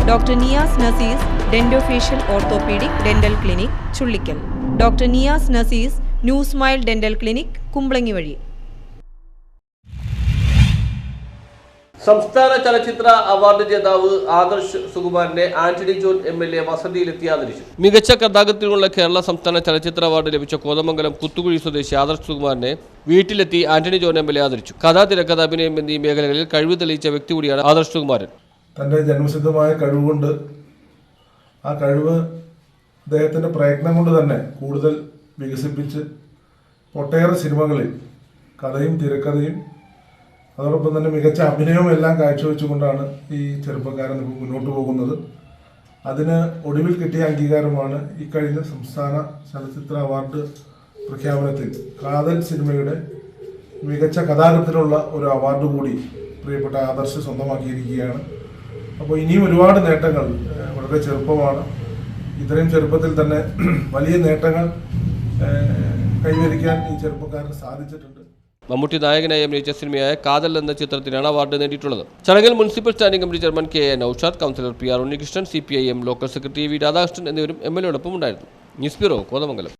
Doctor Niyas Nasees dentofacial orthopaedic dental clinic Chullickal, doctor Niyas Nasees new smile dental clinic Kumbalangi വഴി. സംസ്ഥാന ചലച്ചിത്ര award ജേതാവ് ആദർശ് സുകുമാരനെ ആന്റണി ജോൺ MLA വസതിയിലെത്തി ആദരിച്ചു. മികച്ച കഥാകൃത്തിനുള്ള കേരള സംസ്ഥാന ചലച്ചിത്ര അവാർഡ് ലഭിച്ച കോതമംഗലം കുത്തുകുഴി സ്വദേശി ആദർശ് സുകുമാരനെ വീട്ടിലെത്തി ആന്റണി ജോൺ MLA ആദരിച്ചു. കഥാ, തിരക്കഥ, അഭിനയം എന്നീ മേഖലകളിൽ കഴിവ് തെളിയിച്ച വ്യക്തി കൂടിയാണ് ആദർശ് സുകുമാരൻ. തൻ്റെ ജന്മസിദ്ധമായ കഴിവുകൊണ്ട് ആ കഴിവ് അദ്ദേഹത്തിൻ്റെ പ്രയത്നം കൊണ്ട് തന്നെ കൂടുതൽ വികസിപ്പിച്ച് ഒട്ടേറെ സിനിമകളിൽ കഥയും തിരക്കഥയും അതോടൊപ്പം തന്നെ മികച്ച അഭിനയവും എല്ലാം കാഴ്ചവെച്ചുകൊണ്ടാണ് ഈ ചെറുപ്പക്കാരൻ മുന്നോട്ട് പോകുന്നത്. അതിന് ഒടുവിൽ കിട്ടിയ അംഗീകാരമാണ് ഇക്കഴിഞ്ഞ സംസ്ഥാന ചലച്ചിത്ര അവാർഡ് പ്രഖ്യാപനത്തിൽ കാതൽ സിനിമയുടെ മികച്ച കഥാകൃത്തിനുള്ള ഒരു അവാർഡ് കൂടി പ്രിയപ്പെട്ട ആദർശ് സ്വന്തമാക്കിയിരിക്കുകയാണ്. അപ്പോൾ ഇനിയും ഒരുപാട് നേട്ടങ്ങൾ, വളരെ ചെറുപ്പമാണ്, ഇത്രയും ചെറുപ്പത്തിൽ തന്നെ വലിയ നേട്ടങ്ങൾ കൈവരിക്കാൻ ഈ ചെറുപ്പക്കാരന് സാധിച്ചിട്ടുണ്ട്. മമ്മൂട്ടി നായകനായി അഭിനയിച്ച സിനിമയായ കാതൽ എന്ന ചിത്രത്തിനാണ് അവാർഡ് നേടിയിട്ടുള്ളത്. ചടങ്ങിൽ municipal standing committee chairman KA Naushad, councillor PR Unnikrishnan, CPIM local secretary V Radhakrishnan എന്നിവരും MLA യോടൊപ്പം ഉണ്ടായിരുന്നു. News bureau, Kothamangalam.